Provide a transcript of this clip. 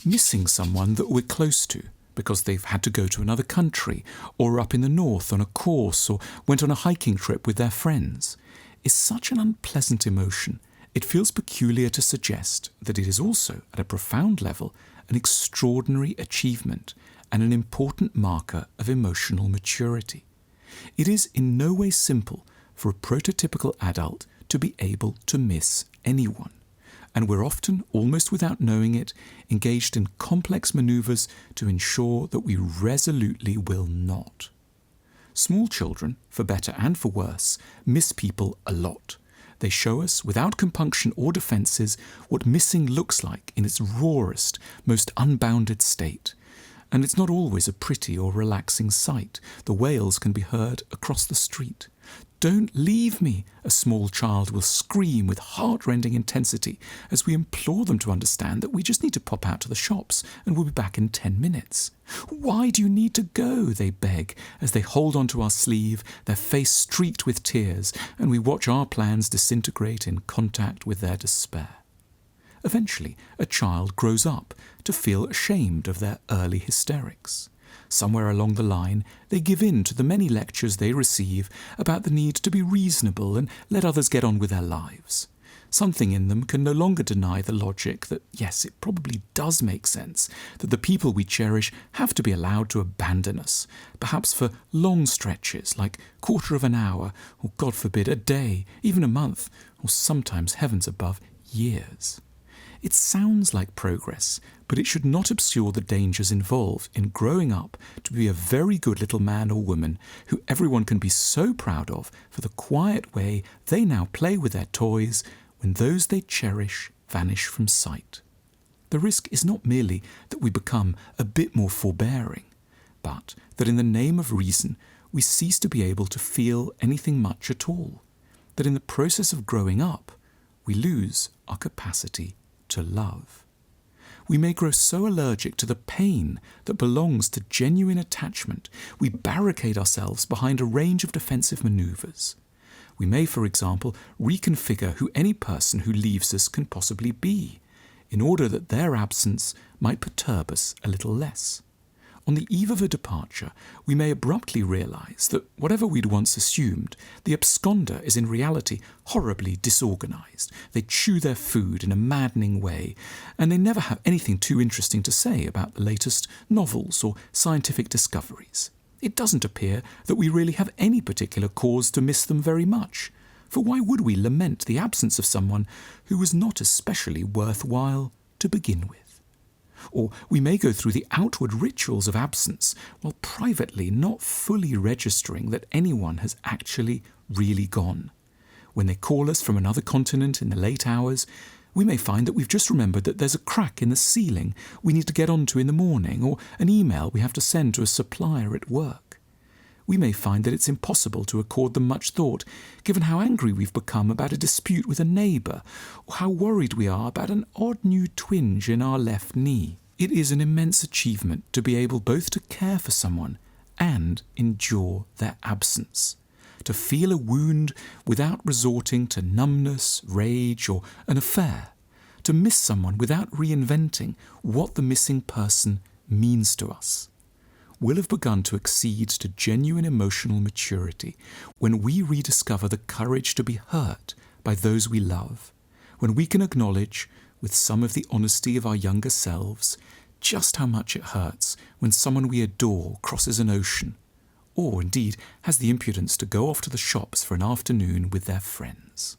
missing someone that we're close to because they've had to go to another country or up in the north on a course or went on a hiking trip with their friends is such an unpleasant emotion. It feels peculiar to suggest that it is also, at a profound level, an extraordinary achievement and an important marker of emotional maturity. It is in no way simple for a prototypical adult to be able to miss anyone, and we're often, almost without knowing it, engaged in complex manoeuvres to ensure that we resolutely will not. Small children, for better and for worse, miss people a lot. They show us, without compunction or defences, what missing looks like in its rawest, most unbounded state. And it's not always a pretty or relaxing sight. The wails can be heard across the street. "Don't leave me," a small child will scream with heart-rending intensity as we implore them to understand that we just need to pop out to the shops and we'll be back in 10 minutes. "Why do you need to go?" they beg as they hold onto our sleeve, their face streaked with tears, and we watch our plans disintegrate in contact with their despair. Eventually, a child grows up to feel ashamed of their early hysterics. Somewhere along the line, they give in to the many lectures they receive about the need to be reasonable and let others get on with their lives. Something in them can no longer deny the logic that, yes, it probably does make sense that the people we cherish have to be allowed to abandon us, perhaps for long stretches, like quarter of an hour, or God forbid, a day, even a month, or sometimes, heavens above, years. It sounds like progress, but it should not obscure the dangers involved in growing up to be a very good little man or woman who everyone can be so proud of for the quiet way they now play with their toys when those they cherish vanish from sight. The risk is not merely that we become a bit more forbearing, but that in the name of reason we cease to be able to feel anything much at all, that in the process of growing up we lose our capacity to love. We may grow so allergic to the pain that belongs to genuine attachment, we barricade ourselves behind a range of defensive manoeuvres. We may, for example, reconfigure who any person who leaves us can possibly be, in order that their absence might perturb us a little less. On the eve of a departure, we may abruptly realise that whatever we'd once assumed, the absconder is in reality horribly disorganised. They chew their food in a maddening way, and they never have anything too interesting to say about the latest novels or scientific discoveries. It doesn't appear that we really have any particular cause to miss them very much, for why would we lament the absence of someone who was not especially worthwhile to begin with? Or we may go through the outward rituals of absence while privately not fully registering that anyone has actually really gone. When they call us from another continent in the late hours, we may find that we've just remembered that there's a crack in the ceiling we need to get onto in the morning, or an email we have to send to a supplier at work. We may find that it's impossible to accord them much thought, given how angry we've become about a dispute with a neighbour, or how worried we are about an odd new twinge in our left knee. It is an immense achievement to be able both to care for someone and endure their absence, to feel a wound without resorting to numbness, rage, or an affair, to miss someone without reinventing what the missing person means to us. We'll have begun to accede to genuine emotional maturity when we rediscover the courage to be hurt by those we love, when we can acknowledge, with some of the honesty of our younger selves, just how much it hurts when someone we adore crosses an ocean, or indeed has the impudence to go off to the shops for an afternoon with their friends.